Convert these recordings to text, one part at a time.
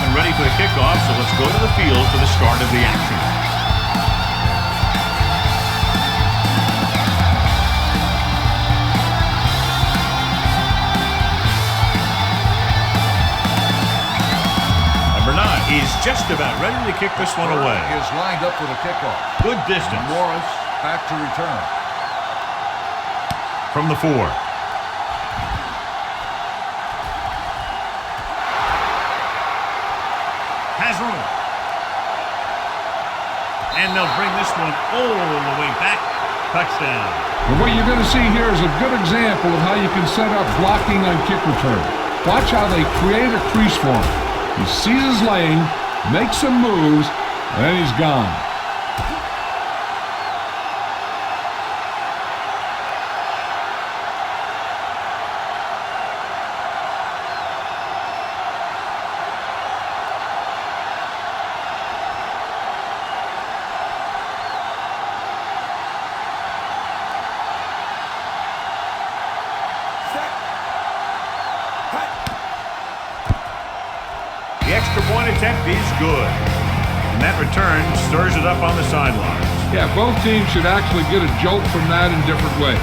and ready for the kickoff, so let's go to the field for the start of the action. Number 9 is just about ready to kick this one away. Is lined up for the kickoff. Good distance. Morris back to return. From the 4. Has room. And they'll bring this one all the way back. Touchdown. And what you're going to see here is a good example of how you can set up blocking on kick return. Watch how they create a crease for him. He sees his lane, makes some moves, and then he's gone. The extra point attempt is good. And that return stirs it up on the sidelines. Yeah, both teams should actually get a jolt from that in different ways.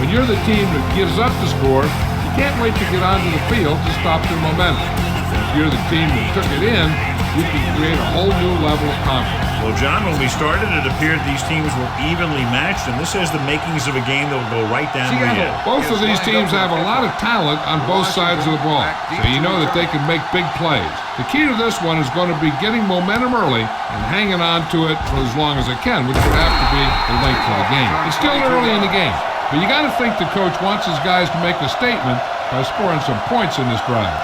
When you're the team that gives up the score, you can't wait to get onto the field to stop their momentum. If you're the team that took it in, you can create a whole new level of confidence. Well, John, when we started, it appeared these teams were evenly matched, and this has the makings of a game that will go right down the end. Both of these teams have a lot of talent on both sides of the ball, so you know that they can make big plays. The key to this one is going to be getting momentum early and hanging on to it for as long as it can, which would have to be the length of the game. It's still early in the game, but you got to think the coach wants his guys to make a statement by scoring some points in this drive.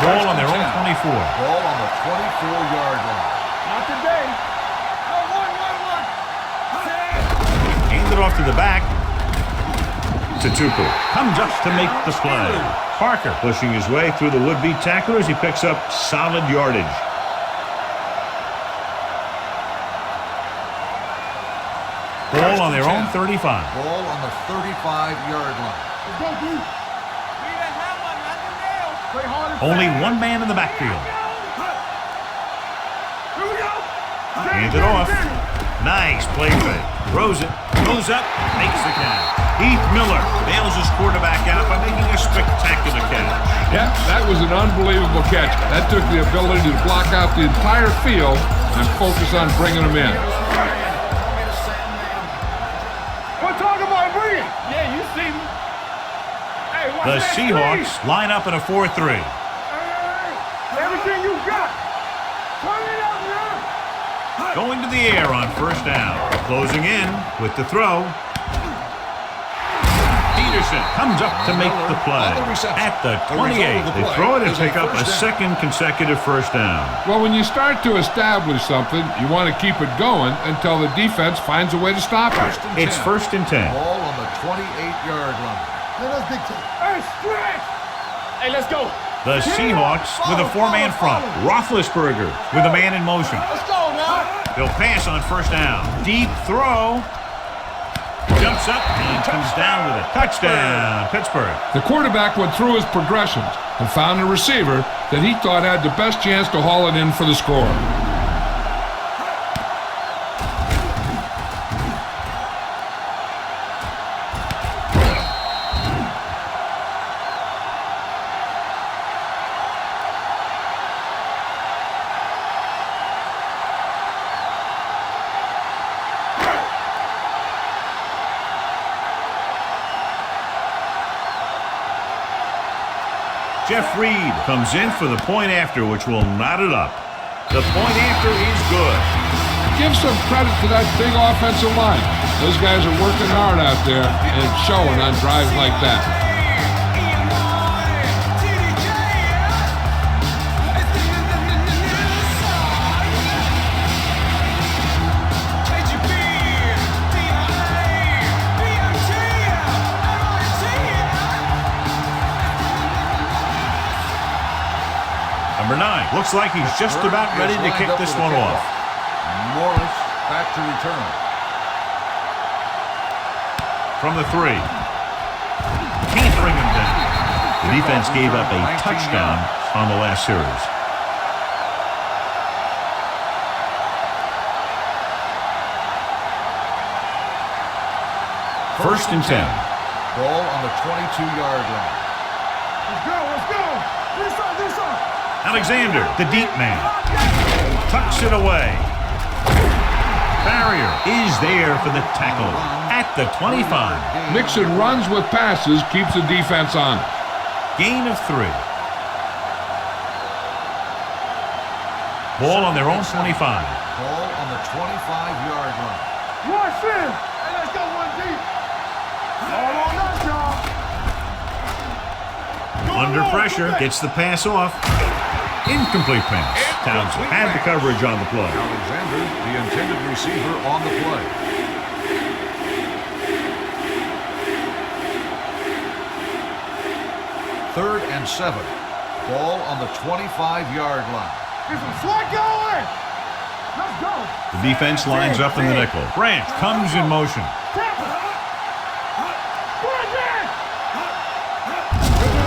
Ball on their own 24. Ball on the 24-yard line. Not today. Hand it off to the back. To Tupu. Comes up to make the play. Parker pushing his way through the would-be tacklers. He picks up solid yardage. Ball on their own 35. Ball on the 35-yard line. Only one man in the backfield. Hands it off. Nice play fake. Throws it. Goes up. Makes the catch. Heath Miller bails his quarterback out by making a spectacular catch. Yeah, that was an unbelievable catch. That took the ability to block out the entire field and focus on bringing them in. We're talking about bringing. Yeah, you see me. Hey, The Seahawks line up in a 4-3. Everything you got. Turn it up, man. Going to the air on first down. Closing in with the throw. Peterson comes up to make the play. At the 28, they throw it and take up a second consecutive first down. Well, when you start to establish something, you want to keep it going until the defense finds a way to stop it. It's 1st and 10. Ball on the 28-yard line. Hey, stretch. Hey, let's go. The Seahawks with a 4-man front. Roethlisberger with a man in motion. Let's go now. They'll pass on first down. Deep throw. Jumps up and comes down with it. Touchdown, Pittsburgh. The quarterback went through his progressions and found a receiver that he thought had the best chance to haul it in for the score. Jeff Reed comes in for the point after, which will knot it up. The point after is good. Give some credit to that big offensive line. Those guys are working hard out there, and it's showing on drives like that. Number 9 looks like he's just about ready to kick this one off. Morris back to return. From the 3. Can't bring him down. The The defense gave up a touchdown on the last series. First and 10. Ball on the 22-yard line. Let's go, let's go. This side. Alexander, the deep man, tucks it away. Barrier is there for the tackle at the 25. Mixing runs with passes keeps the defense on. Gain of 3. Ball on their own 25. Ball on the 25-yard line. Rush in. Hey, let's go one deep. All on us, y'all. Under pressure, gets the pass off. Incomplete pass. Townsend had the coverage on the play. Alexander, the intended receiver on the play. Third and 7. Ball on the 25-yard line. Get some slack going. Let's go. The defense lines up in the nickel. Branch comes in motion.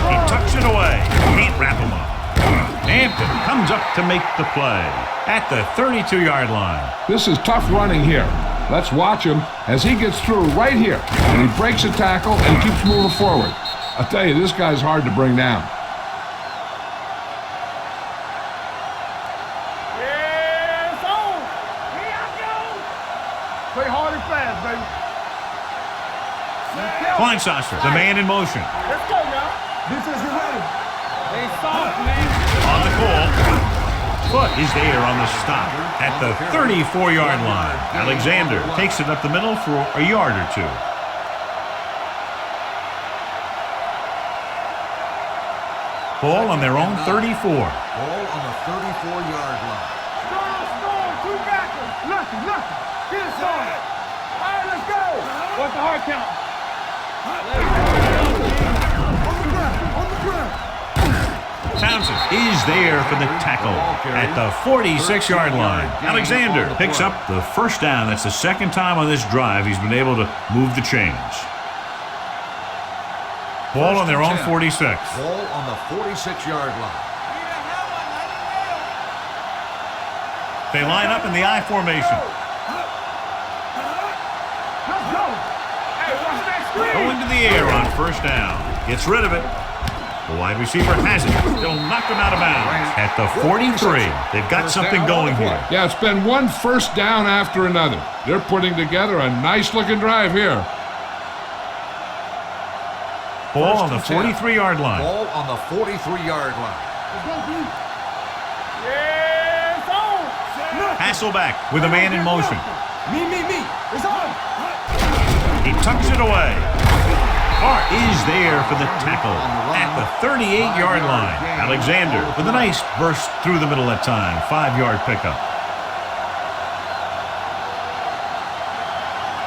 He tucks it away. Can't wrap him up. Hampton comes up to make the play at the 32-yard line. This is tough running here. Let's watch him as he gets through right here. And he breaks a tackle and keeps moving forward. I'll tell you, this guy's hard to bring down. It's on. Here I go. Play hard and fast, baby. Kleinsasser, the man in motion. Let's go, y'all. This is ready. They soft, man. On the call. Foot is there on the stop at the 34-yard line. Alexander takes it up the middle for a yard or 2. Ball on their own 34. Ball on the 34-yard line. Storm, two backers. Nothing. Get it started. All right, let's go. What's the hard count? On the ground. Townsend is there for the tackle at the 46-yard line. Alexander picks up the first down. That's the second time on this drive he's been able to move the chains. Ball on their own 46. Ball on the 46-yard line. They line up in the I formation. Let's go. Hey, watch that screen. Going to the air on first down. Gets rid of it. The wide receiver has it. They'll knock him out of bounds at the 43. They've got something going here. Yeah, it's been one first down after another. They're putting together a nice-looking drive here. Ball on the 43-yard line. Ball on the 43-yard line. Let's go, dude. Yeah, it's on. Hasselback with a man in motion. Me. It's on. He tucks it away. Hart is there for the tackle at the 38-yard line. Alexander with a nice burst through the middle that time. 5-yard pickup.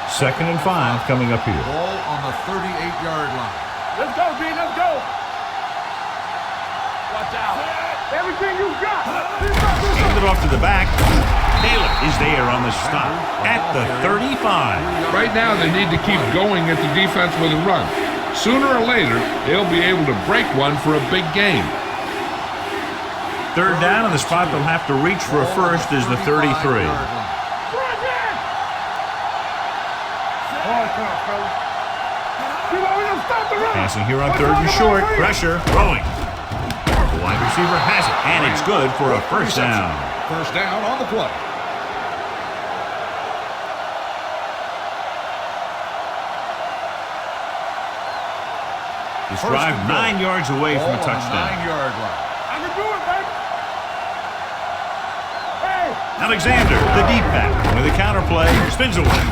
Second and 5 coming up here. Ball on the 38-yard line. Let's go, B. Let's go. Watch out. Everything you got. Hand it off to the back. Taylor is there on the stop at the 35. Right now, they need to keep going at the defense with a run. Sooner or later, they'll be able to break one for a big game. Third down, and the spot they'll have to reach for a first is the 33. Passing here on third and short. Pressure. Throwing. The wide receiver has it, and it's good for a first down. First down on the play. This drive 9 yards away from a touchdown. 9-yard line. I can do it, baby. Hey. Alexander, the deep back, with a counter play, spins away.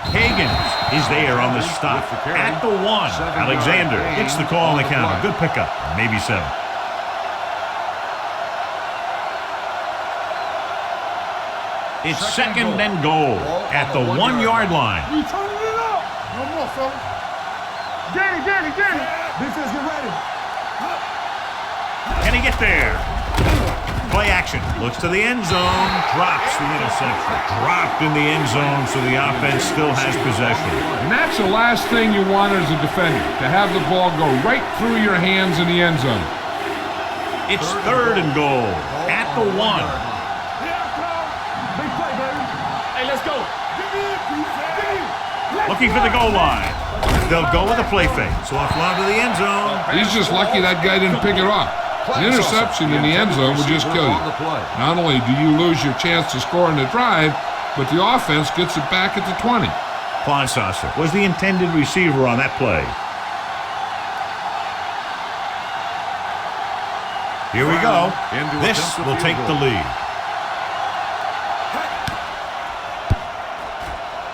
Higgins is there on the stop at the 1. Alexander gets the call on the counter. Good pickup, maybe 7. It's second and goal at the 1-yard line. We turning it up. No more, fella. Get it. This is ready. Can he get there? Play action. Looks to the end zone. Drops the interception. Dropped in the end zone, so the offense still has possession. And that's the last thing you want as a defender, to have the ball go right through your hands in the end zone. It's 3rd and goal at the 1. Big play, baby. Hey, let's go. Looking for the goal line. They'll go with a play fake. So offload to the end zone. He's just lucky that guy didn't pick it off. An interception in the end zone would just kill you. Not only do you lose your chance to score in the drive, but the offense gets it back at the 20. Saucer was the intended receiver on that play. Here we go. This will take the lead.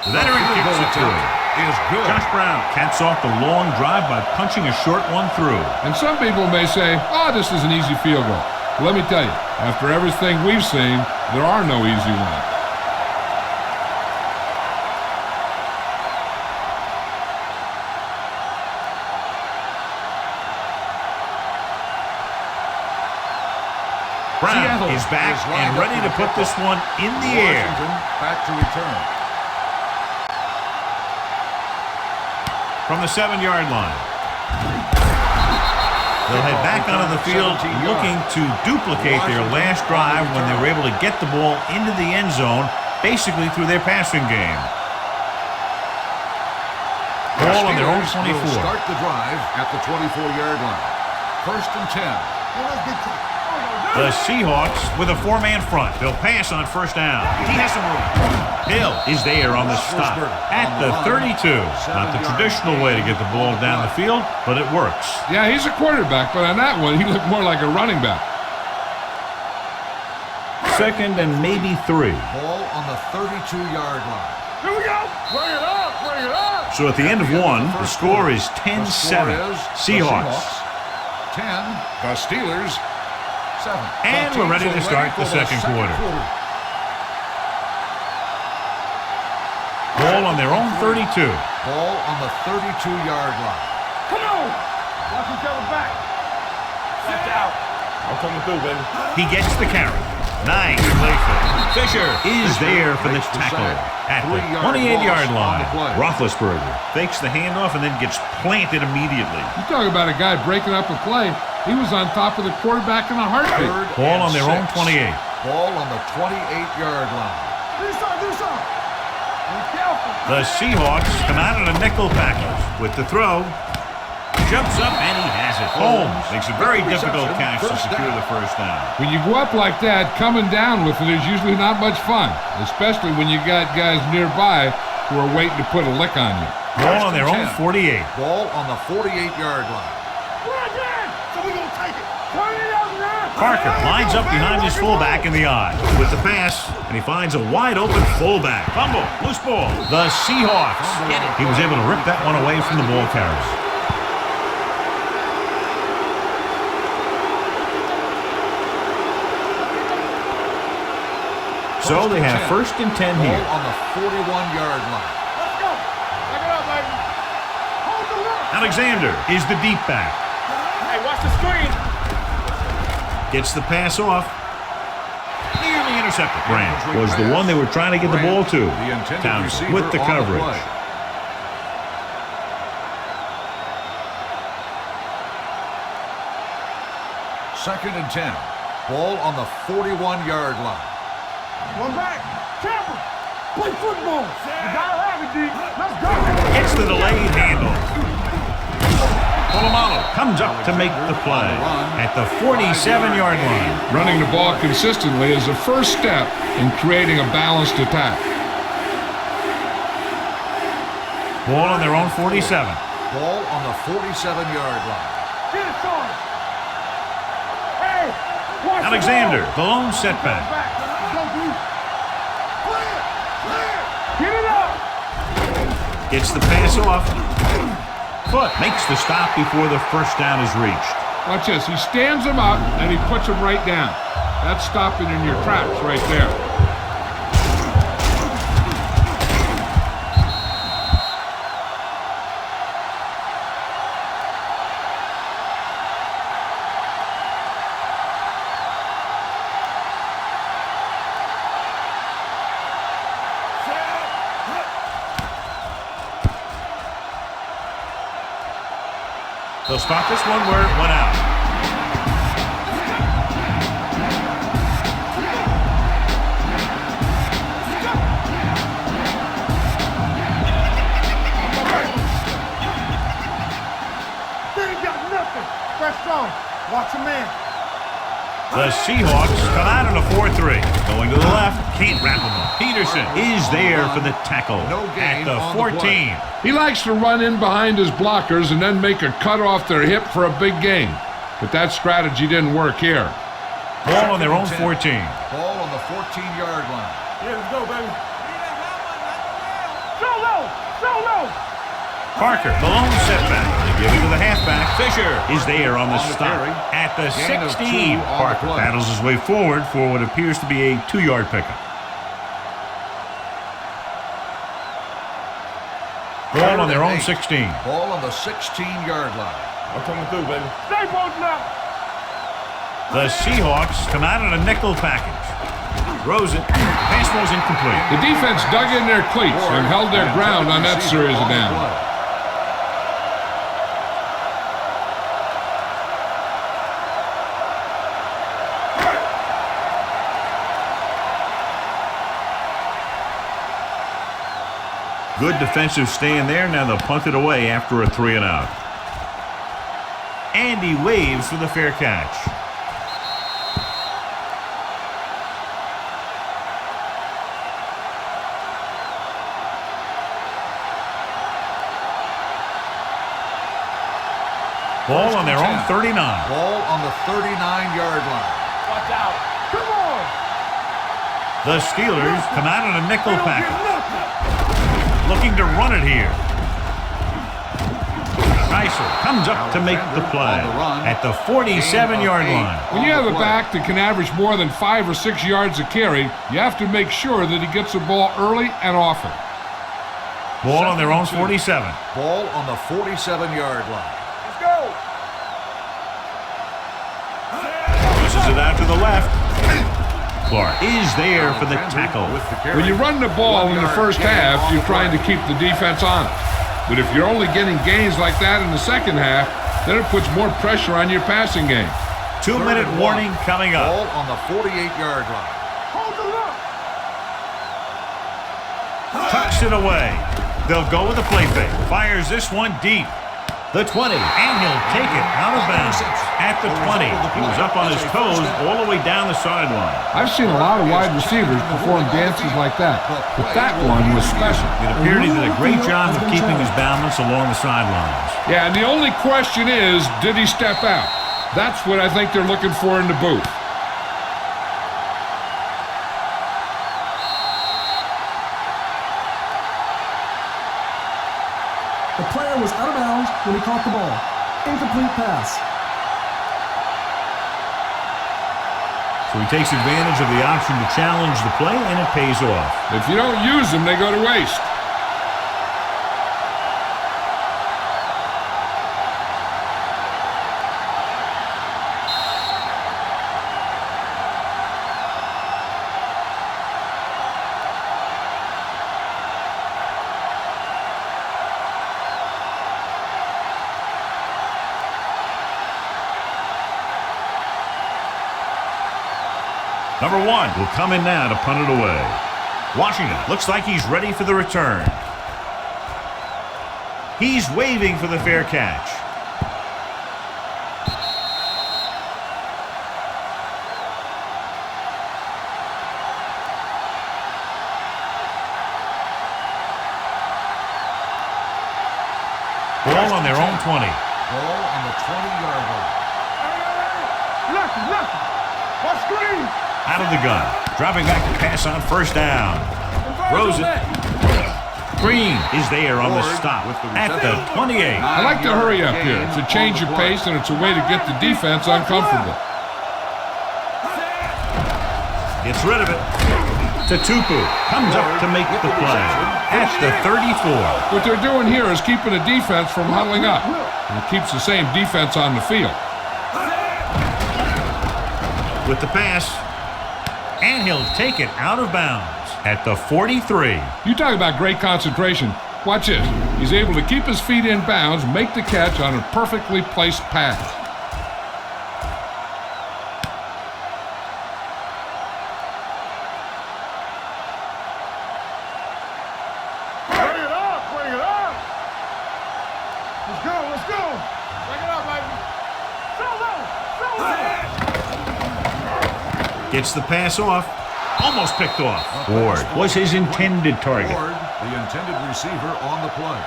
The veteran kicks it to him. Is good. Josh Brown caps off the long drive by punching a short one through. And some people may say, oh, this is an easy field goal. Well, let me tell you, after everything we've seen, there are no easy ones. Brown is back and ready to put this one in the air. Back to return. From the 7-yard line. They'll head back onto the field looking to duplicate their last drive when they were able to get the ball into the end zone, basically through their passing game. Ball on their own 24. Start the drive at the 24-yard line. 1st and 10. The Seahawks with a 4-man front. They'll pass on 1st down. He has some room. Hill is there on the stop at the 32. Not the traditional way to get the ball down the field, but it works. Yeah, he's a quarterback, but on that one, he looked more like a running back. 2nd and maybe 3. Ball on the 32-yard line. Here we go. Bring it up. Bring it up. So at the end of 1, the score is 10-7. Seahawks. 10. The Steelers. 7. And we're ready to start the second quarter. Ball on their own 32. Ball on the 32-yard line. Come on. Watch each other back. Left out. I'm coming through, baby. He gets the carry. Nice play fake. Fisher is there for the tackle at the 28-yard line. Roethlisberger fakes the handoff and then gets planted immediately. You talk about a guy breaking up a play. He was on top of the quarterback in a heartbeat. Ball on their own 28. Ball on the 28-yard line. Do something. The Seahawks come out in a nickel package with the throw. Jumps up and he has it. Holmes makes a very difficult catch to secure the 1st down. When you go up like that, coming down with it is usually not much fun, especially when you got guys nearby who are waiting to put a lick on you. Ball on their own 48. Ball on the 48-yard line. Parker lines up behind his fullback in the eye with the pass, and he finds a wide-open fullback. Fumble, loose ball. The Seahawks. He was able to rip that one away from the ball carrier. So they have 1st and 10 here. Ball on the 41-yard line. Let's go. Pick it up, baby. Hold the look. Alexander is the deep back. Hey, watch the screen. Gets the pass off. Nearly intercepted. Grant was the one they were trying to get the ball to. Townsend with the coverage. 2nd and 10. Ball on the 41-yard line. One back. Camper. Play football. You gotta have it, D. Let's go. Gets the delayed handle. Polamalu comes up to make the play at the 47-yard line. Running the ball consistently is the first step in creating a balanced attack. Ball on their own 47. Ball on the 47-yard line. Get it started. Hey, watch Alexander, the lone setback. Get it up. Gets the pass off. Foot makes the stop before the 1st down is reached. Watch this. He stands him up, and he puts him right down. That's stopping in your tracks right there. They'll start this one where it went out. They ain't got nothing. Press on. Watch a man. The Seahawks come out in a 4-3. Going to the left, can't wrap him up. Peterson is there for the tackle at the 14. He likes to run in behind his blockers and then make a cut off their hip for a big gain. But that strategy didn't work here. Ball on their own 14. Ball on the 14-yard line. Yeah, let's go, baby. So low. So low. Parker, the lone setback. They give it to the halfback. Fisher is there on the stop at the 16. Parker battles his way forward for what appears to be a 2-yard pickup. Ball on their own 16. Ball on the 16-yard line. I'm coming through, baby. Stay bolting up. The Seahawks come out in a nickel package. Throws it. Pass was incomplete. The defense dug in their cleats and held their ground on that series of downs. Good defensive stand there. Now they'll punt it away after a 3-and-out. And he waves for the fair catch. Ball on their own 39. Ball on the 39-yard line. Watch out. Come on. The Steelers come out in a nickel package. Looking to run it here. Kaiser comes up to make the play at the 47-yard line. When you have a back that can average more than 5 or 6 yards a carry, you have to make sure that he gets the ball early and often. Ball on their own 47. Ball on the 47-yard line. Let's go. Pushes it out to the left. Clark is there for the tackle. When you run the ball in the first half, you're trying to keep the defense honest. But if you're only getting gains like that in the second half, then it puts more pressure on your passing game. 2-minute warning coming up. Ball on the 48-yard line. Hold the look. Tucks it away. They'll go with a play fake. Fires this one deep. The 20, and he'll take it out of bounds at the 20. He was up on his toes all the way down the sideline. I've seen a lot of wide receivers perform dances like that, but that one was special. It appeared he did a great job of keeping his balance along the sidelines. Yeah, and the only question is, did he step out? That's what I think they're looking for in the booth. The player was out of bounds when he caught the ball. Incomplete pass. So he takes advantage of the option to challenge the play, and it pays off. If you don't use them, they go to waste. Number 1 will come in now to punt it away. Washington looks like he's ready for the return. He's waving for the fair catch. Ball on their own 20. Ball on the 20-yard line. Lucky. Watch screen. Out of the gun. Dropping back to pass on first down. Throws it. Green is there on the stop at the 28. I like to hurry up here. It's a change of pace, and it's a way to get the defense uncomfortable. Gets rid of it. Tutupu comes up to make the play at the 34. What they're doing here is keeping the defense from huddling up. And it keeps the same defense on the field. With the pass, and he'll take it out of bounds at the 43. You talk about great concentration. Watch this. He's able to keep his feet in bounds, make the catch on a perfectly placed pass. Bring it up, bring it up. Let's go, let's go. Bring it up, baby. Gets the pass off. Almost picked off. Ward was his intended target. Ward, the intended receiver on the play.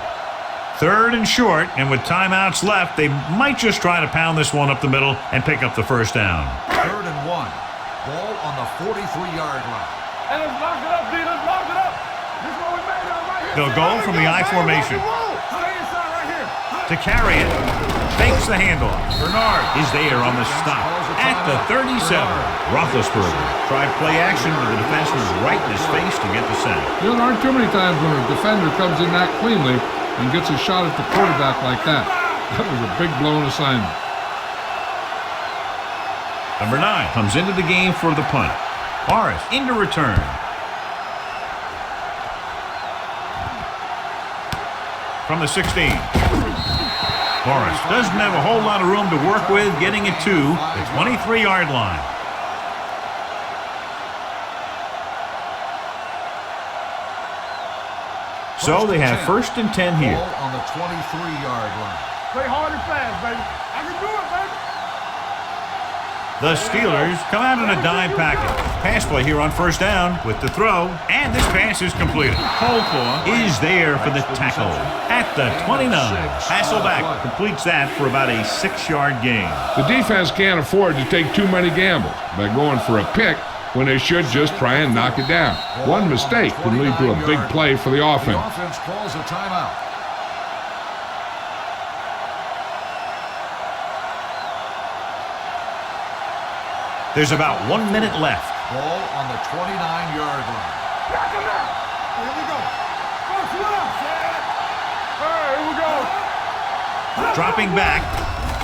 3rd and short, and with timeouts left, they might just try to pound this one up the middle and pick up the first down. 3rd and 1. Ball on the 43-yard line. And let's lock it up, D. Let's lock it up. This is what we made up right here. They'll go from the I formation. Stay inside right here. To carry it, fakes the handoff. Bernard is there on the stop at the 37. Roethlisberger tried play action, but the defense was right in his face to get the sack. There aren't too many times when a defender comes in that cleanly and gets a shot at the quarterback like that. That was a big blown assignment. Number 9 comes into the game for the punt. Morris into return. From the 16. Morris doesn't have a whole lot of room to work with, getting it to the 23-yard line. So they have 1st and 10 here. Ball on the 23-yard line. Play hard and fast, baby. I can do it, baby. The Steelers come out in a dime package. Pass play here on 1st down with the throw, and this pass is completed. Holclaw is there for the tackle at the 29. Hasselback completes that for about a 6-yard gain. The defense can't afford to take too many gambles by going for a pick when they should just try and knock it down. One mistake can lead to a big play for the The offense. offense calls a timeout. There's about 1 minute left. Ball on the 29-yard line. Back him out. Here we go. First left. Hey, here we go. Dropping back,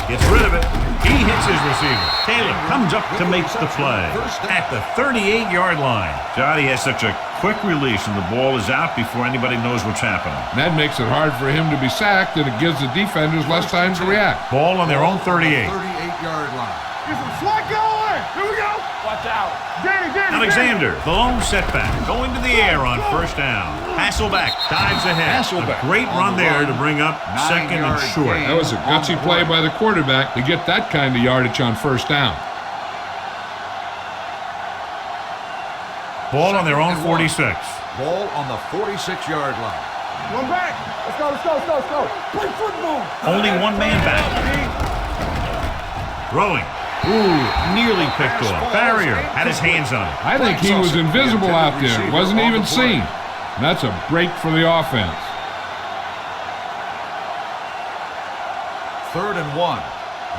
gets rid of it. He hits his receiver. Taylor comes up to make the play at the 38-yard line. Johnny has such a quick release and the ball is out before anybody knows what's happening. That makes it hard for him to be sacked, and it gives the defenders less time to react. Ball on their own 38. 38-yard line. Get some slack going. Here we go. Watch out. Danny. Alexander, the lone setback, going to the air on 1st down. Hasselback dives ahead. A great run there to bring up 2nd and short. That was a gutsy play by the quarterback to get that kind of yardage on 1st down. Ball on their own 46. Ball on the 46-yard line. One back. Let's go. Play football. Only one man back. Throwing. Ooh, nearly picked off. Barrier had his hands on it. I think he was invisible out there. Wasn't even seen. That's a break for the offense. 3rd and 1.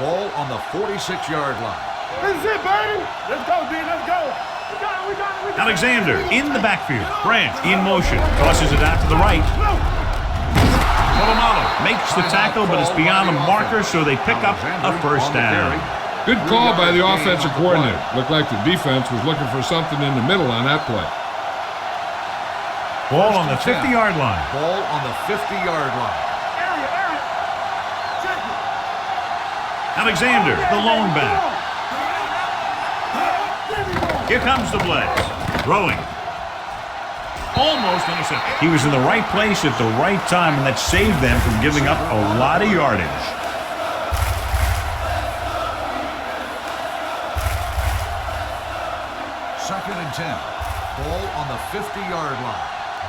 Ball on the 46-yard line. This is it, baby. Let's go, D. Let's go. We got it. Alexander in the backfield. Brandt in motion. Tosses it out to the right. Polamalu makes the tackle, but it's beyond the marker, so they pick up a 1st down. Good call by the offensive coordinator. Looked like the defense was looking for something in the middle on that play. Ball on the 50-yard line. Ball on the 50-yard line. Area. Check it. Alexander, the lone back. Here comes the blitz. Throwing. Almost intercepted. He was in the right place at the right time, and that saved them from giving up a lot of yardage. 2nd and 10. Ball on the 50-yard line.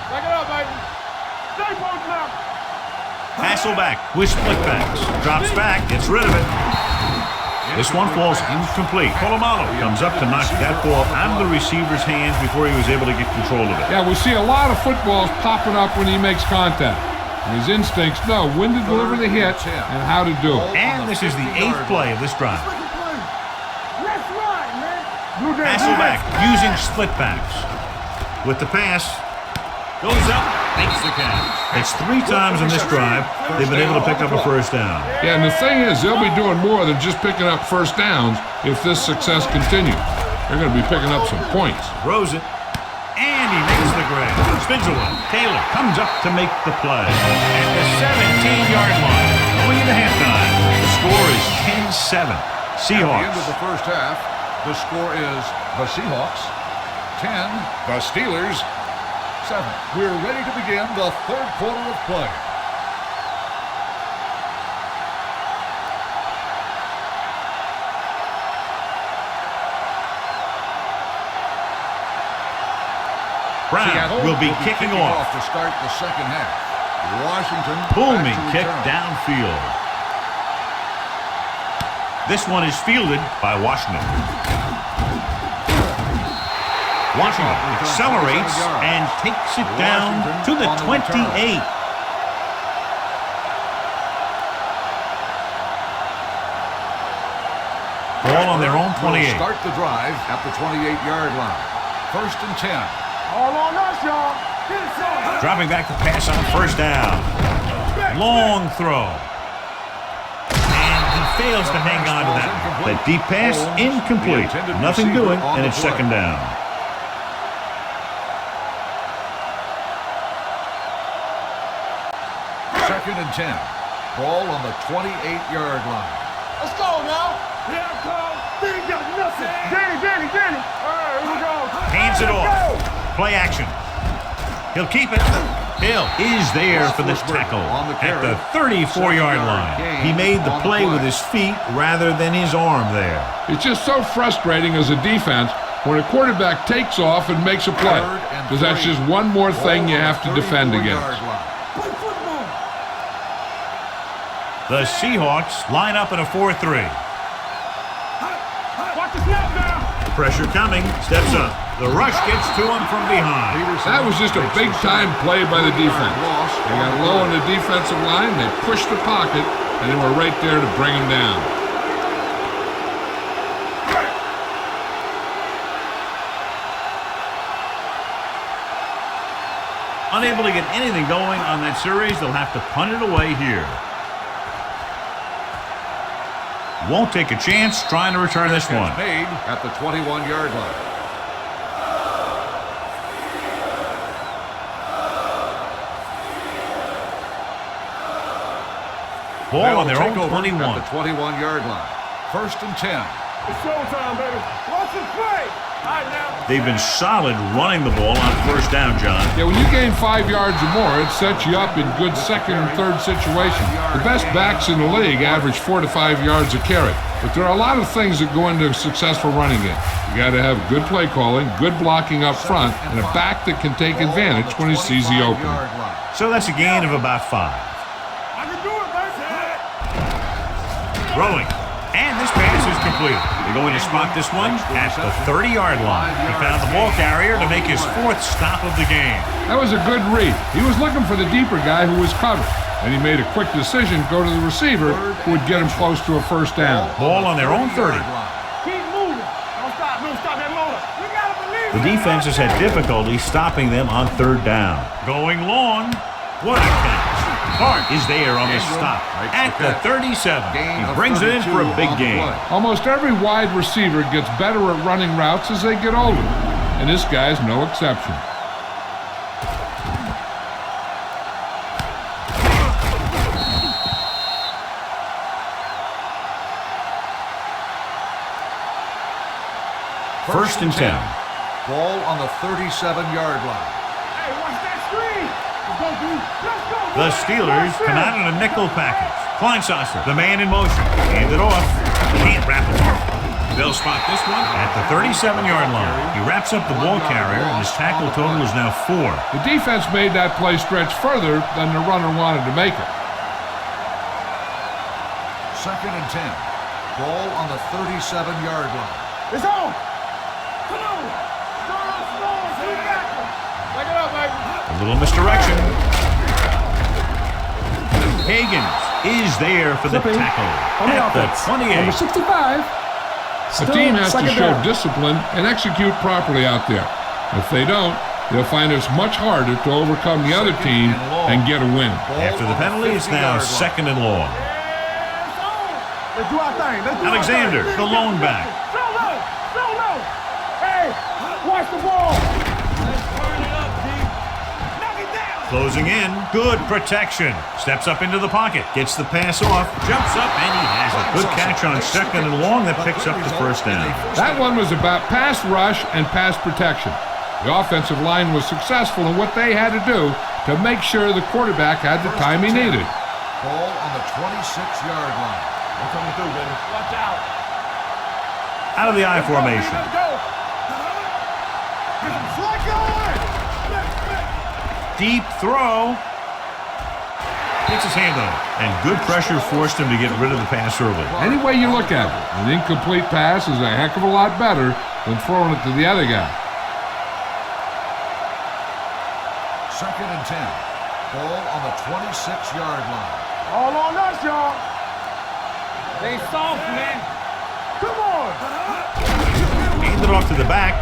Back it up, baby. Stay posted up. Hasselback with split backs. Drops back, gets rid of it. This one falls incomplete. Polamalu comes up to knock that ball out of the receiver's hands before he was able to get control of it. Yeah, we see a lot of footballs popping up when he makes contact. And his instincts know when to deliver the hit and how to do it. And this is the 8th play of this drive. Let's ride, man. Hasselback using split backs. With the pass, goes up, makes the catch. It's 3 times in this drive they've been able to pick up a 1st down. Yeah, and the thing is, they'll be doing more than just picking up 1st downs if this success continues. They're going to be picking up some points. Throws it. And he makes the grab. Spins away. Taylor comes up to make the play. At the 17-yard line. Going into halftime. The score is 10-7. Seahawks. At the end of the first half, the score is the Seahawks 10, the Steelers 7. We're ready to begin the third quarter of play. Brown will be kicking off. To start the second half. Washington. Booming kick downfield. This one is fielded by Washington. Washington accelerates and takes it down to the 28. Ball on their own 28. Start the drive at the 28-yard line. First and 10. All on us, y'all. Get it, son. Dropping back to pass on first down. Long throw. And he fails to hang on to that. The deep pass incomplete. Nothing doing, and it's second down. Second and 10. Ball on the 28-yard line. Let's go now. Here I come. They ain't got nothing. Danny. All right, here we go. Hands it off. Play action. He'll keep it. Hill is there for the tackle at the 34-yard line. He made the play with his feet rather than his arm there. It's just so frustrating as a defense when a quarterback takes off and makes a play, because that's just one more thing you have to defend against. The Seahawks line up in a 4-3. Watch the snap now. Pressure coming. Steps up. The rush gets to him from behind. That was just a big-time play by the defense. They got low on the defensive line, they pushed the pocket, and they were right there to bring him down. Unable to get anything going on that series, they'll have to punt it away here. Won't take a chance trying to return this one. Made at the 21-yard line. Ball on their own 21. At the 21-yard line. First and 10. It's showtime, baby. Watch this play. All right, now. They've been solid running the ball on first down, John. Yeah, when you gain 5 yards or more, it sets you up in good second and third situations. The best backs in the league average 4 to 5 yards a carry. But there are a lot of things that go into a successful running game. You got to have good play calling, good blocking up front, and a back that can take advantage when he sees the opening. So that's a gain of about 5. I can do it, baby. Throwing. And this pass is completed. They're going to spot this one at the 30-yard line. He found the ball carrier to make his 4th stop of the game. That was a good read. He was looking for the deeper guy who was covered, and he made a quick decision to go to the receiver who would get him close to a first down. Ball on their own 30. Keep moving. Don't stop that motor. You gotta believe The defense has had difficulty stopping them on third down. Going long. What a catch. Hart is there on the stop at the 37. He brings it in for a big game. Almost every wide receiver gets better at running routes as they get older, and this guy's no exception. First and 10. Ball on the 37-yard line. Hey, watch that screen. Let's go, dude. Let's go. The Steelers come out in a nickel package. Kleinsasser, the man in motion. Hand it off. Can't wrap it up. They'll spot this one at the 37-yard line. He wraps up the ball carrier, and his tackle total is now 4. The defense made that play stretch further than the runner wanted to make it. Second and 10. Ball on the 37-yard line. It's on. Come on. Slow. Keep back. Back it up, baby. A little misdirection. Higgins is there for the tackle on the at the offense. 28. Number 65. The team has to Second show down. discipline and execute properly out there. If they don't, they'll find it's much harder to overcome the other team and get a win. After the penalty, it's now second and long. It's on. Let's do our thing. Alexander, the lone back. Slow low. Hey, watch the ball. Closing in. Good protection. Steps up into the pocket. Gets the pass off. Jumps up, and he has it. Good catch on second and long that picks up the first down. That one was about pass rush and pass protection. The offensive line was successful in what they had to do to make sure the quarterback had the time he needed. Ball on the 26-yard line. They're coming through, baby. Watch out. Out of the I formation. Let's go. Slide going. Deep throw. Gets his hand on it. And good pressure forced him to get rid of the pass early. Any way you look at it, an incomplete pass is a heck of a lot better than throwing it to the other guy. 2nd and 10. Ball on the 26-yard line. All on us, y'all. They soft, man. Come on. Handed off to the back.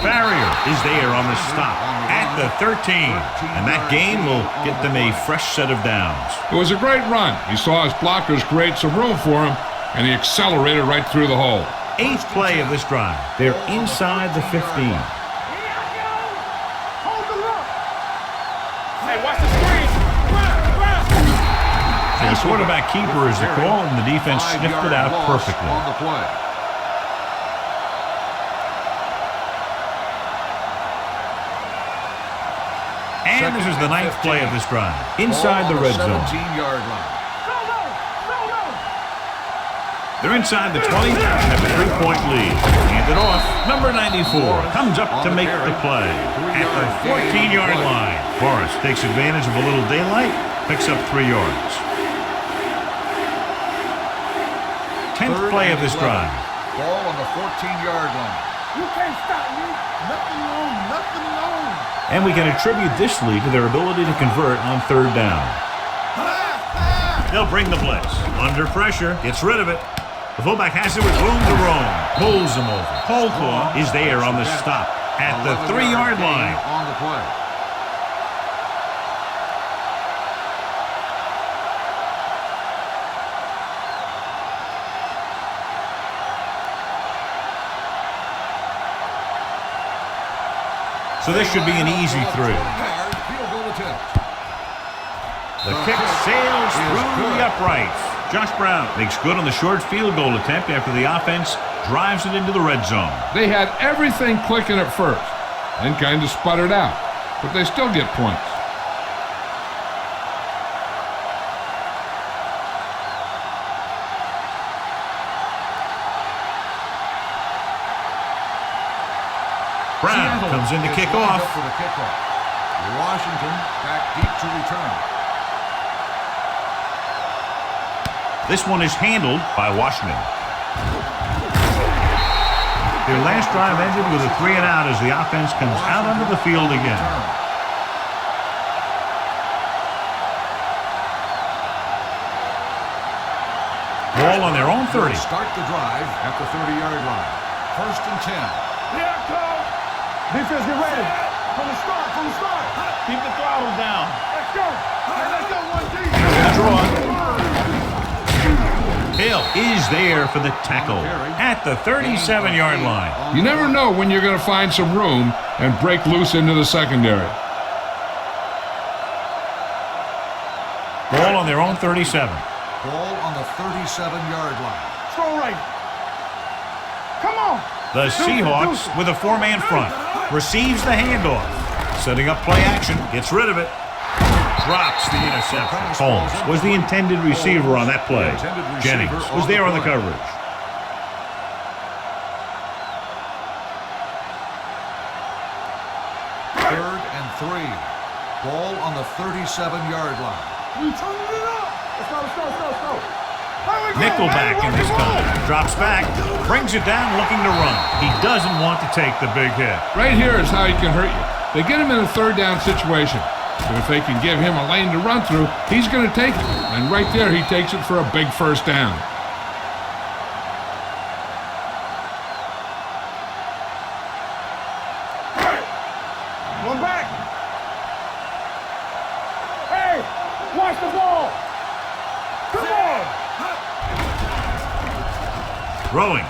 Barrier is there on the stop at the 13. And that gain will get them a fresh set of downs. It was a great run. He saw his blockers create some room for him, and he accelerated right through the hole. 8th play of this drive. They're inside the 15. Hold the look. Hey, watch the screen. The quarterback keeper is the call, and the defense sniffed it out perfectly. On the play. And this is the 9th play of this drive. Inside the red zone. 17-yard line. They're inside the 20 and have a 3-point lead. Handed off. Number 94 comes up to make the play at the 14-yard line. Forrest takes advantage of a little daylight, picks up 3 yards. 10th play of this drive. Ball on the 14-yard line. You can't stop me. Nothing wrong. Nothing wrong. And we can attribute this lead to their ability to convert on 3rd down. They'll bring the blitz. Under pressure, gets rid of it. The fullback has it with room to roam. Pulls him over. Holclaw is there on the stop at the 3-yard line. On the play. So this should be an easy through. Field goal attempt. The kick sails through the uprights. Josh Brown makes good on the short field goal attempt after the offense drives it into the red zone. They had everything clicking at first, then kind of sputtered out, but they still get points. Brown comes in to kick off. For the kickoff. Washington back deep to return. This one is handled by Washington. Their last drive ended with a 3-and-out as the offense comes out onto the field again. Ball on their own 30. Start the drive at the 30-yard line. 1st and 10. Here it comes. Defense, get ready. From the start, from the start. Keep the throttle down. Let's go. Let's go, 1G. Draw. Hill is there for the tackle at the 37-yard line. You never know when you're going to find some room and break loose into the secondary. Ball on their own 37. Ball on the 37-yard line. Throw right. Come on. The Seahawks with a 4-man front. Receives the handoff. Setting up play action. Gets rid of it. Drops the interception. Holmes was the intended receiver on that play. Jennings was there on the coverage. Third and 3. Ball on the 37-yard line. We turning it up. Let's go. Nickelback in this time. Drops back. Brings it down looking to run. He doesn't want to take the big hit. Right here is how he can hurt you. They get him in a 3rd down situation. But if they can give him a lane to run through, he's going to take it. And right there, he takes it for a big 1st down. One back. Hey, watch the ball. Come on. Throwing.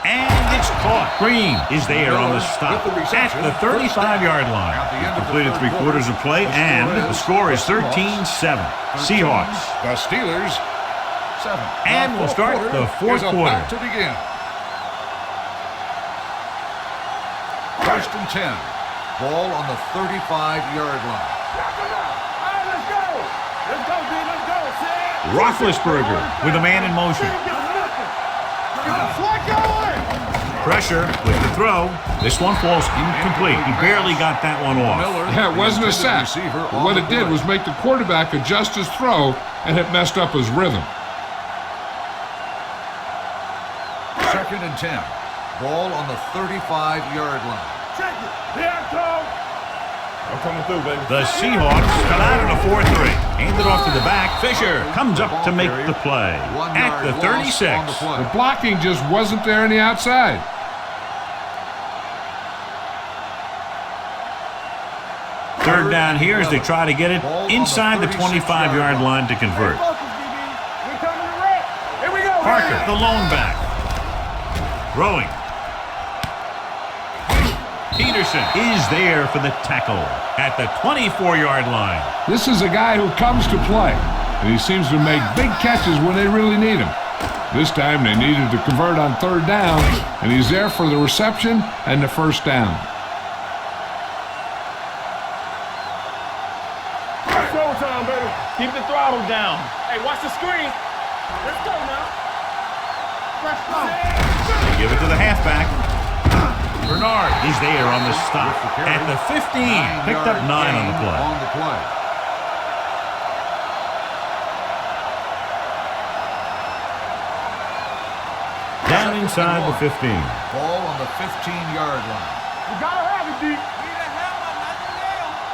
And it's caught. Green is there on the stop With the reception, at the 35-yard line. At the end of the Completed third 3 quarters of play, quarter, and the score is Seahawks 13-7. Seahawks. The Steelers 7. And we'll start the fourth is quarter. about to begin. First and 10. Ball on the 35-yard line. Let's go. Let's go, D. Let's go. Set. Roethlisberger with a man in motion. Pressure with the throw. This one falls incomplete. He barely got that one off. Yeah, it wasn't a sack. But what it did was make the quarterback adjust his throw, and it messed up his rhythm. Second and 10. Ball on the 35-yard line. Check it. Here I come. I'm coming through, baby. The Seahawks come out in a 4-3. Hand it off to the back. Fisher comes up to make the play at the 36. The blocking just wasn't there on the outside. Third down here as they try to get it inside the 25-yard line to convert. Focus, DB. We're coming to wreck. Here we go. Parker, the lone back. Throwing. Peterson is there for the tackle at the 24-yard line. This is a guy who comes to play, and he seems to make big catches when they really need him. This time they needed to convert on third down, and he's there for the reception and the first down. Showtime, baby. Keep the throttle down. Hey, watch the screen. Let's go now. Let's go. They give it to the halfback. Bernard is there on the stop at the 15. Picked up 9 on the play. Down inside the 15. Ball on the 15-yard line. You gotta have it, D.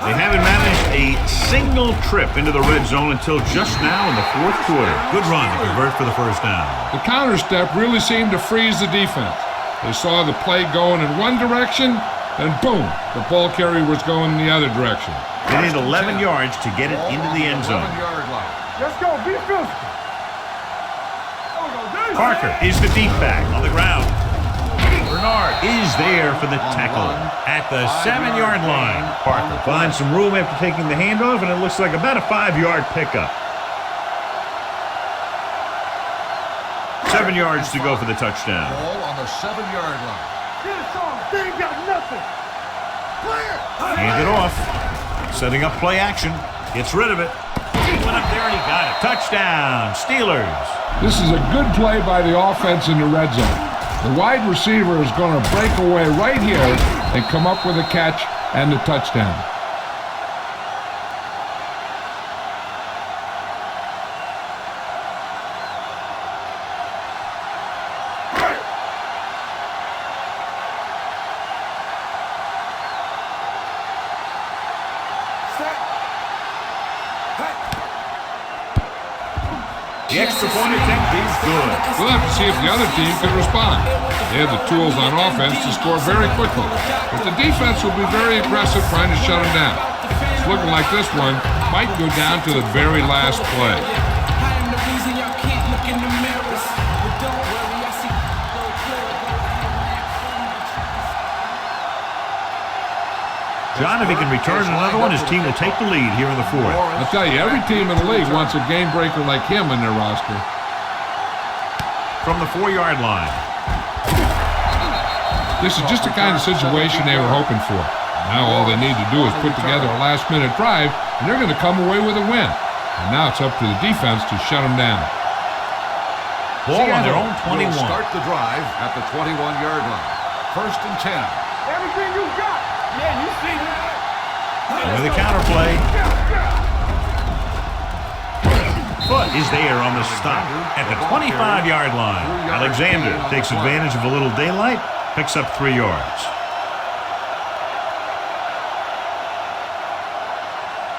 They haven't managed a single trip into the red zone until just now in the fourth quarter. Good run to convert for the first down. The counter step really seemed to freeze the defense. They saw the play going in one direction, and boom, the ball carrier was going in the other direction. They need 11 yards to get it into the end zone. Let's go. Be physical. Parker is the deep back on the ground. Bernard is there for the tackle at the 7-yard line. Parker finds some room after taking the handoff, and it looks like about a 5-yard pickup. 7 yards to go for the touchdown. Ball on the 7-yard line. Get it on. They ain't got nothing. Clear. Hand it off. Setting up play action. Gets rid of it. He went up there and he got it. Touchdown, Steelers. This is a good play by the offense in the red zone. The wide receiver is going to break away right here and come up with a catch and the touchdown. The extra point attempt is good. We'll have to see if the other team can respond. They have the tools on offense to score very quickly, but the defense will be very aggressive trying to shut them down. It's looking like this one might go down to the very last play. John, if he can return another one, his team will take the lead here in the fourth. I'll tell you, every team in the league wants a game breaker like him in their roster. From the 4-yard line. This is just the kind of situation they were hoping for. Now all they need to do is put together a last-minute drive, and they're going to come away with a win. And now it's up to the defense to shut them down. Ball on their own 21. Start the drive at the 21-yard line. First and 10. Everything you got. Yeah, you see that. With a counter play. Foot is there on the stop at the 25-yard line. Alexander takes advantage of a little daylight, picks up 3 yards.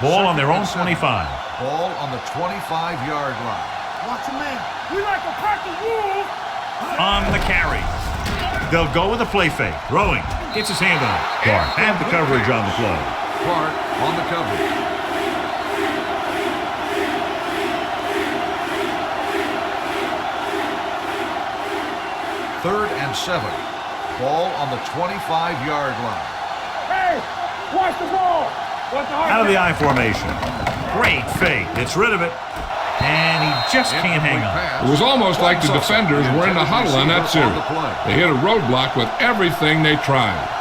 Ball on their own 25. Ball on the 25-yard line. Watch a man. We like to practice rules. On the carry. They'll go with a play fake. Throwing. Gets his hand on it. Clark have the coverage on the play. Clark on the coverage. 3rd and 7. Ball on the 25-yard line. Hey, watch the ball. Out of the I formation. Great fake. Gets rid of it. And he just can't hang on. It was almost like the defenders were in the huddle on that series. They hit a roadblock with everything they tried.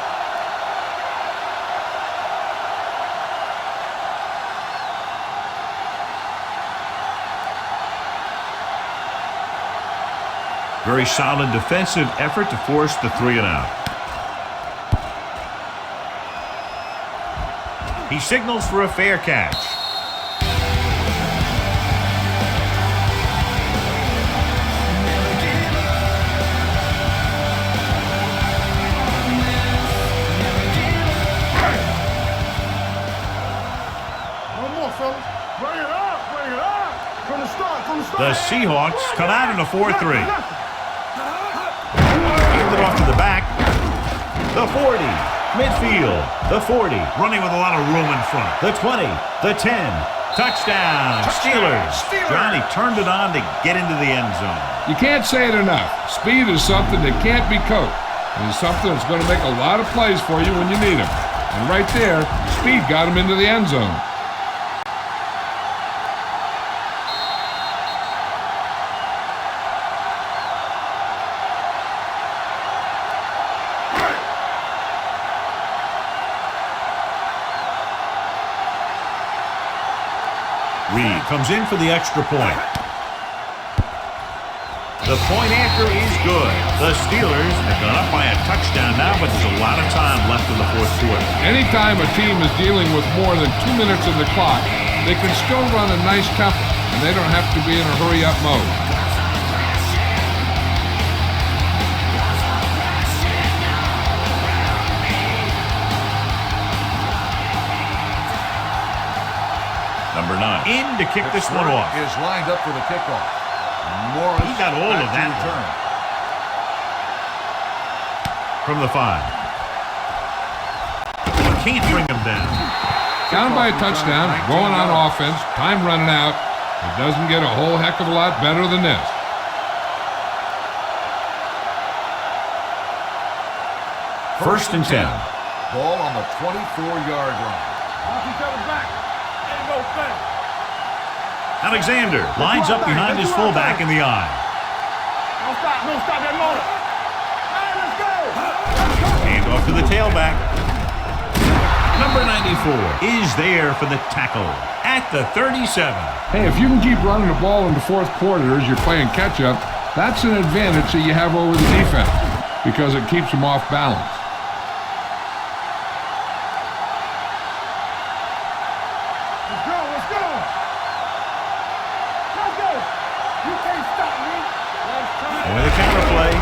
Very solid defensive effort to force the 3 and out. He signals for a fair catch. One more, fellas. Bring it up. Bring it up. From the start. From the start. The Seahawks come out in a 4-3. Hand it off to the back. The 40. Midfield. The 40. Running with a lot of room in front. The 20. The 10. Touchdown. Steelers. Johnny turned it on to get into the end zone. You can't say it enough. Speed is something that can't be coached. And it's something that's going to make a lot of plays for you when you need them. And right there, speed got him into the end zone. Reed comes in for the extra point. The point after is good. The Steelers have gone up by a touchdown now, but there's a lot of time left in the 4th quarter. Anytime a team is dealing with more than 2 minutes in the clock, they can still run a nice tempo, and they don't have to be in a hurry-up mode. Number 9 in to kick this one off. Is lined up for the kickoff. Morris, he got all of that return. From the 5. Can't bring him down. Down by a touchdown, going on offense, time running out. It doesn't get a whole heck of a lot better than this. First and 10. Ball on the 24-yard line. Watch each other back. Ain't no thing. Alexander lines up behind his fullback in the I. Don't stop that motor. Hey, let's go. Hand off to the tailback. Number 94 is there for the tackle at the 37. Hey, if you can keep running the ball in the 4th quarter as you're playing catch-up, that's an advantage that you have over the defense because it keeps them off balance. Let's go. You can't stop me. And with a counter play,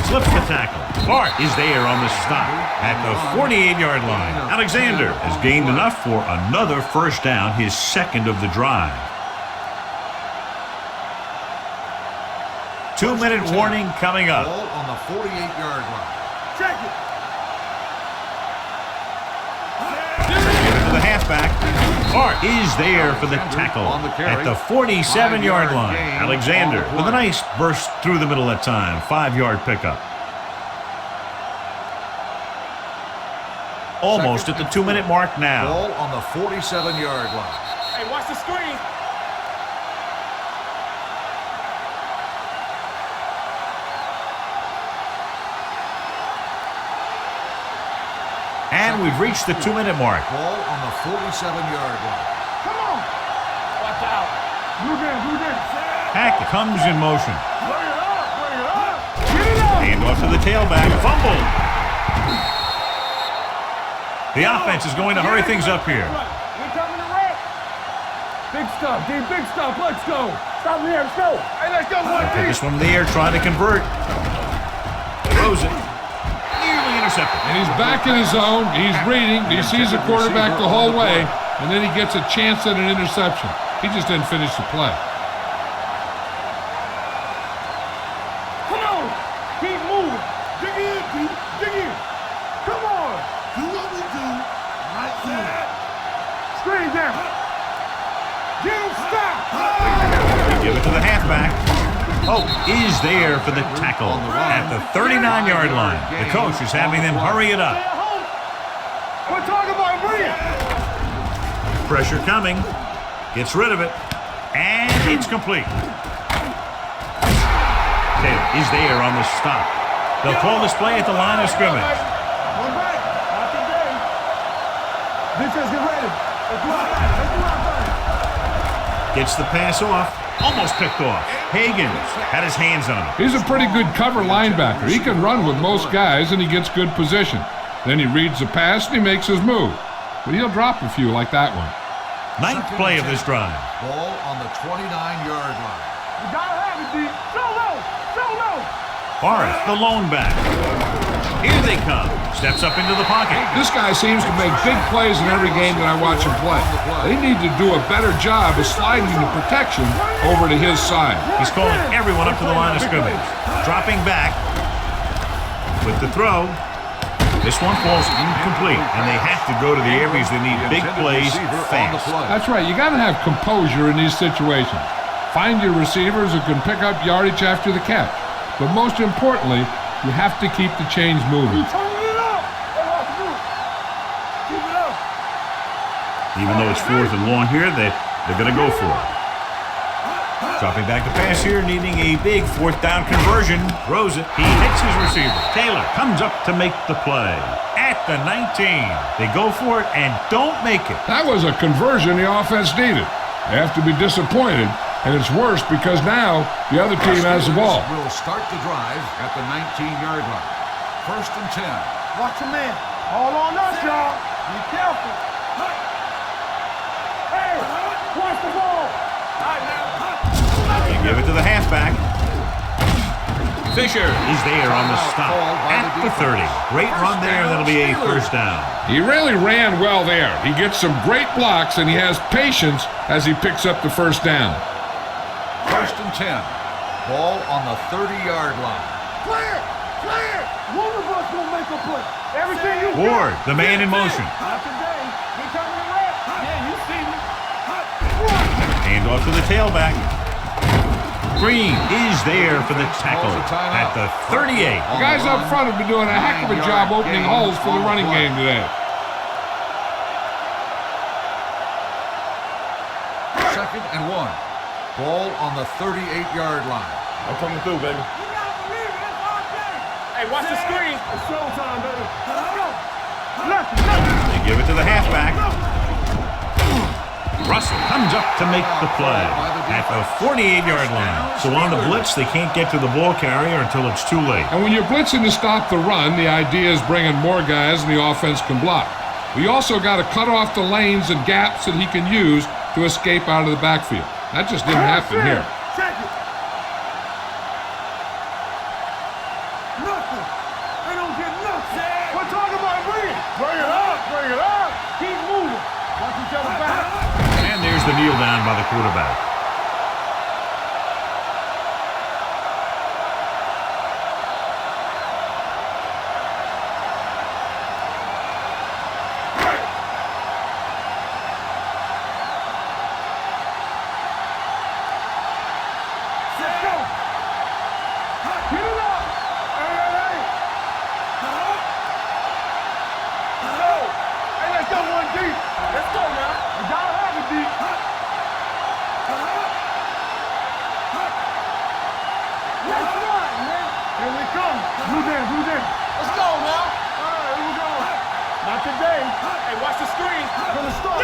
slips the tackle. Clark is there on the stop at the 48-yard line. Alexander has gained enough for another first down, his 2nd of the drive. 2-minute warning coming up. Ball on the 48-yard line. Check it. To the halfback. Clark is there for the tackle at the 47-yard line. Alexander with a nice burst through the middle that time. 5-yard pickup. Almost at the 2-minute mark now. Ball on the 47-yard line. Hey, watch the screen. And we've reached the 2-minute mark. Ball on the 47-yard line. Come on. Watch out. Blue down. Hack comes in motion. Bring it up. Get it up. Hand off to the tailback. Fumble. The offense is going to hurry things up here. We're coming to wreck. Big stuff, dude. Big stuff. Let's go. Stop me here. Let's go. Hey, let's go. Take this one in the air, trying to convert. Throws it. Nearly intercepted. And he's back in his zone. He's reading. He sees the quarterback the whole way, and then he gets a chance at an interception. He just didn't finish the play. Come on. Keep moving. Dig in, Pete. Dig in. Come on. Do what we do right here. Screen down. Get him stopped. Give it to the halfback. Hope is there for the tackle at the 39-yard line. The coach is having them hurry it up. We're talking about Maria. Pressure coming. Gets rid of it. And it's complete. Taylor is there on the stop. They'll call this play at the line of scrimmage. One back. Not today. Defense, get ready. Let's do our thing. Let's do our thing. Gets the pass off. Almost picked off. Higgins had his hands on it. He's a pretty good cover linebacker. He can run with most guys, and he gets good position. Then he reads the pass, and he makes his move. But he'll drop a few like that one. Ninth play of this drive. Ball on the 29-yard line. You gotta have it, D. So low. So low. Forrest, the lone back. Here they come. Steps up into the pocket. This guy seems to make big plays in every game that I watch him play. They need to do a better job of sliding the protection over to his side. He's calling everyone up to the line of scrimmage. Dropping back with the throw. This one falls incomplete, and they have to go to the areas that need big plays fast. That's right. You got to have composure in these situations. Find your receivers who can pick up yardage after the catch. But most importantly, you have to keep the chains moving. Even though it's 4th and long here, they're going to go for it. Dropping back to pass here, needing a big 4th down conversion. Throws it. He hits his receiver. Taylor comes up to make the play. At the 19. They go for it and don't make it. That was a conversion the offense needed. They have to be disappointed, and it's worse because now the other team has the ball. Will start the drive at the 19-yard line. 1st and 10. Watch your man. All on us, y'all. Be careful. Hey, watch the ball. They give it to the halfback. Fisher is there on the stop at the 30. Great run there. That'll be a 1st down. He really ran well there. He gets some great blocks, and he has patience as he picks up the 1st down. 1st and 10. Ball on the 30-yard line. Clear! Clear! One of us will make a play. Everything you Ward, the man in motion. Not today. He coming to left. Yeah, you see me. Hand off to the tailback. Green is there for the tackle at the 38. The guys up front have been doing a heck of a job opening holes for the running game today. 2nd and 1. Ball on the 38-yard line. I'm coming through, baby. Hey, watch the screen. It's showtime, baby. Let's go. Left. They give it to the halfback. Russell comes up to make the play at the 48-yard line. So on the blitz, they can't get to the ball carrier until it's too late. And when you're blitzing to stop the run, the idea is bringing more guys and the offense can block. We also got to cut off the lanes and gaps that he can use to escape out of the backfield. That just didn't happen here. Check it. Nothing. They don't get nothing. We're talking about bring it. Bring it up. Bring it up. Keep moving. Watch each other back. And there's the kneel down by the quarterback.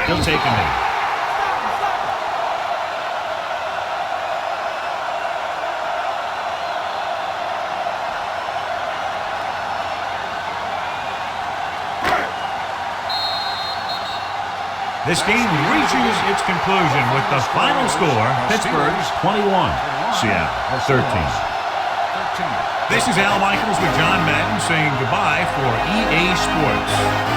He'll take him in. This game reaches its conclusion with the final score, Pittsburgh 21, Seattle 13. This is Al Michaels with John Madden saying goodbye for EA Sports.